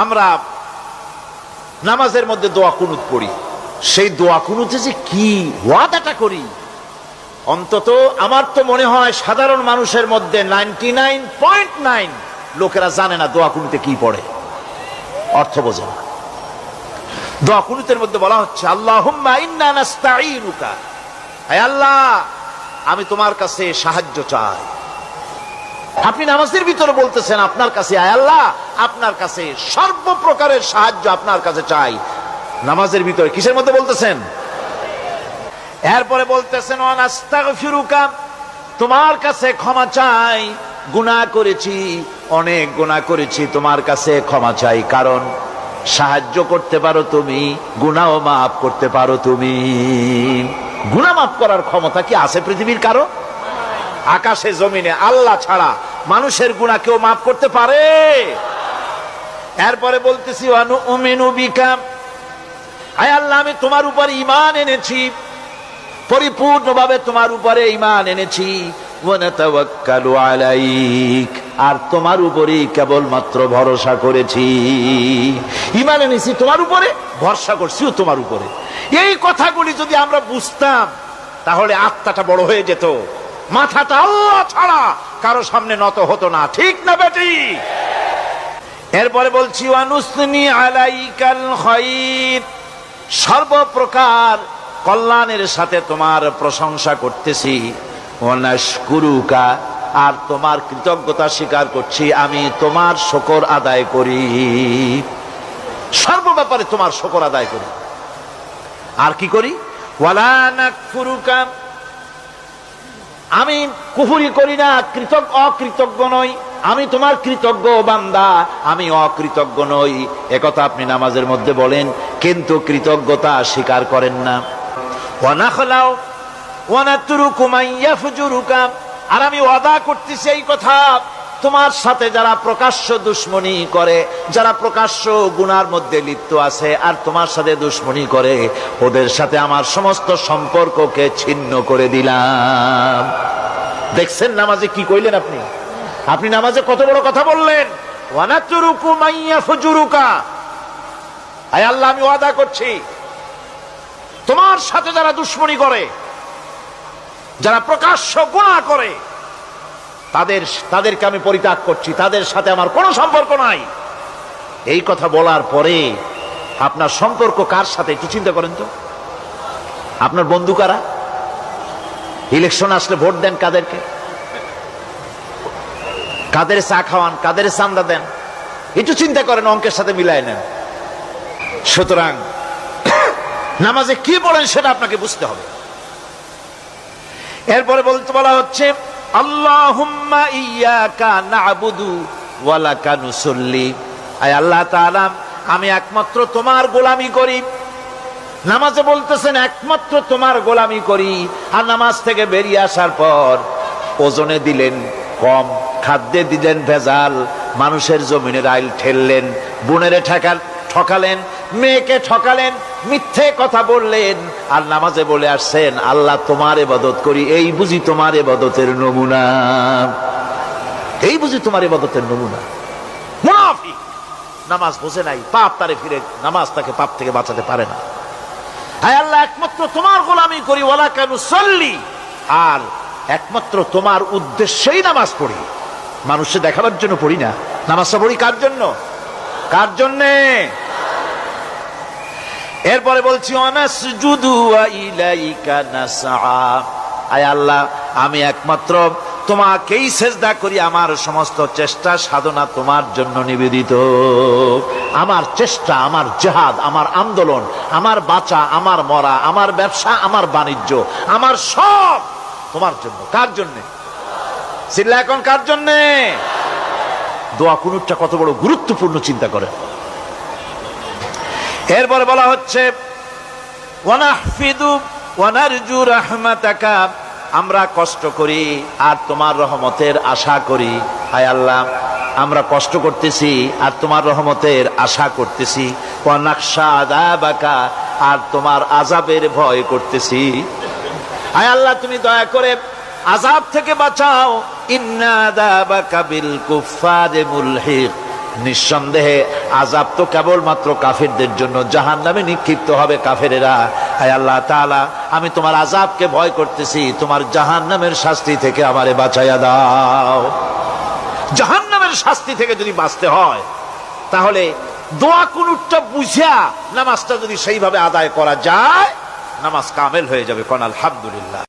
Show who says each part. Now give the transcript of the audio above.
Speaker 1: আমরা নামাজের মধ্যে দোয়া কুনুত পড়ি, সেই দোয়া কুনুতে যে কি ওয়াদাটা করি, অন্তত আমার তো মনে হয় সাধারণ মানুষের মধ্যে 99.9 লোকেরা জানে না দোয়া কুনুতে কি পড়ে, অর্থ বোঝে না। দোয়া কুনুতের মধ্যে বলা হচ্ছে আল্লাহুম্মা ইন্না নাস্তাঈনুকা, হে আল্লাহ আমি তোমার কাছে সাহায্য চাই। আপনি নামাজের ভিতরে বলতেছেন আপনার কাছে, হে আল্লাহ আপনার কাছে সর্বপ্রকারের সাহায্য আপনার কাছে চাই। নামাজের ভিতরে কিসের মধ্যে বলতেছেন? এরপরে বলতেছেন ওয়া নাস্তাগফিরুকা, তোমার কাছে ক্ষমা চাই, গুনাহ করেছি, অনেক গুনাহ করেছি, তোমার কাছে ক্ষমা চাই, কারণ সাহায্য করতে পারো তুমি, গুনাহও মাফ করতে পারো তুমি। গুনাহ মাফ করার ক্ষমতা কি আছে পৃথিবীর কারো? আকাশে জমিনে আল্লাহ ছাড়া মানুষের গুনাহ কেউ মাফ করতে পারে? এরপরে বলতেছি ওয়া নুমিনু বিকা, হে আল্লাহ আমি তোমার উপর ঈমান এনেছি, পরিপূর্ণভাবে তোমার উপরে ঈমান এনেছি। ওয়া নাতাওয়াক্কালু আলাইক, আর তোমার উপরেই কেবলমাত্র ভরসা করেছি। ঈমান এনেছি তোমার উপরে, ভরসা করছিও তোমার উপরে। এই কথাগুলি যদি আমরা বুঝতাম তাহলে আত্মাটা বড় হয়ে যেত, মাথাটা আল্লাহ ছাড়া কারো সামনে নত হতো না, ঠিক না বেটি? এরপরে বলছি ওয়া নুসনি আলাইকাল খায়র, সর্বপ্রকার কল্যাণের সাথে তোমার প্রশংসা করতেছি। ওয়া নাশকুরুকা, আর তোমার কৃতজ্ঞতা স্বীকার করছি, আমি তোমার শুকর আদায় করি, সর্ব ব্যাপারে তোমার শুকর আদায় করি। আর কি করি? ওয়ালা নাকফুরুকা, আমি কুফরি করি না, অকৃতজ্ঞ নই, আমি তোমার কৃতজ্ঞ বান্দা, আমি অকৃতজ্ঞ নই। একথা আপনি নামাজের মধ্যে বলেন, কিন্তু কৃতজ্ঞতা স্বীকার করেন না। ওয়া নাখলাউ ওয়া নাতরুকু মান ইয়াফজুরুকা, আর আমি ওয়াদা করতেছি এই কথা, তোমার সাথে যারা প্রকাশ্য দুশমনি করে, যারা প্রকাশ্য গুনার মধ্যে লিপ্ত আছে আর তোমার সাথে দুশমনি করে, ওদের সাথে আমার সমস্ত সম্পর্ককে ছিন্ন করে দিলাম। দেখছেন নামাজে কি কইলেন আপনি? আপনি নামাজে কত বড় কথা বললেন, ওয়া নাতরুকু মান ইয়াফজুরুকা, হে আল্লাহ আমি ওয়াদা করছি তোমার সাথে যারা দুশমনি করে, যারা প্রকাশ্য গুনাহ করে, তাদেরকে আমি পরিত্যাগ করছি, তাদের সাথে আমার কোনো সম্পর্ক নাই। এই কথা বলার পরে আপনার সম্পর্ক কার সাথে একটু চিন্তা করেন তো। আপনার বন্ধু কারা? ইলেকশন আসলে ভোট দেন কাদেরকে? কাদের চা খাওয়ান, কাদের চান্দা দেন? একটু চিন্তা করেন, অঙ্কের সাথে মিলায় নেন। সুতরাং নামাজে কি বলেন সেটা আপনাকে বুঝতে হবে। এরপরে বলা হচ্ছে আল্লাহুম্মা ইয়্যাকা না'বুদু ওয়া লাকা নুসাল্লি, আয় আল্লাহ তাআলা আমি একমাত্র তোমার গোলামি করি। নামাজে বলতেছেন একমাত্র তোমার গোলামি করি, আর নামাজ থেকে বেরিয়ে আসার পর ওজনে দিলেন কম, খাদ্যে দিলেন ভেজাল, মানুষের জমিনের আইল ঠেললেন, বোনেরে ঠকালেন, মেয়েকে ঠকালেন, মিথ্যে কথা বললেন, আর নামাজে বলে আসছেন আল্লাহ তোমার ইবাদত করি। এই বুঝি তোমার ইবাদতের নমুনা? এই বুঝি তোমার ইবাদতের নমুনা? মুনাফিক নামাজ বোঝে নাই, পাপ তারে ফিরে, নামাজ তাকে পাপ থেকে বাঁচাতে পারে না। হায় আল্লাহ একমাত্র তোমার গোলামি করি, ওয়া লাকা নুসাল্লি, আর একমাত্র তোমার উদ্দেশ্যেই নামাজ পড়ি, মানুষকে দেখাবার জন্য পড়ি না। নামাজটা পড়ি কার জন্য? কার জন্যে? এরপরে বলছি অনাসজুদু ওয়া ইলাইকা নাসআ, আয় আল্লাহ আমি একমাত্র তোমাকেই সেজদা করি, আমার সমস্ত চেষ্টা সাধনা তোমার জন্য নিবেদিত। আমার চেষ্টা, আমার জিহাদ, আমার আন্দোলন, আমার বাঁচা, আমার মরা, আমার ব্যবসা, আমার বাণিজ্য, আমার সব তোমার জন্য। কার জন্য? চিল্লা এখন কার জন্য? দোয়া কুনুতটা কত বড় গুরুত্বপূর্ণ চিন্তা করেন। এরপরে বলা হচ্ছে ওয়া নাহফিদু ওয়া নারজু রাহমাতাকা, আমরা কষ্ট করি আর তোমার রহমতের আশা করি। হায় আল্লাহ আমরা কষ্ট করতেছি আর তোমার রহমতের আশা করতেছি। ওয়া নাখশা আযাবাকা, আর তোমার আযাবের ভয় করতেছি। হায় আল্লাহ তুমি দয়া করে আযাব থেকে বাঁচাও। ইন্না আযাবাকা বিল কুফফারি মুলহিক, নিঃসন্দেহে আযাব তো কেবলমাত্র কাফেরদের জন্য, জাহান্নামে নিক্ষিপ্ত হবে কাফেরেরা। হায় আল্লাহ তাআলা, আমি তোমার আযাবকে ভয় করতেছি, তোমার জাহান্নামের শাস্তি থেকে আমারে বাঁচাইয়া দাও। জাহান্নামের শাস্তি থেকে যদি বাঁচতে হয়, তাহলে দোয়া কুনুতটা বুঝা নামাজটা যদি সেইভাবে আদায় করা যায়, নামাজ কামেল হয়ে যাবে। কোন আলহামদুলিল্লাহ।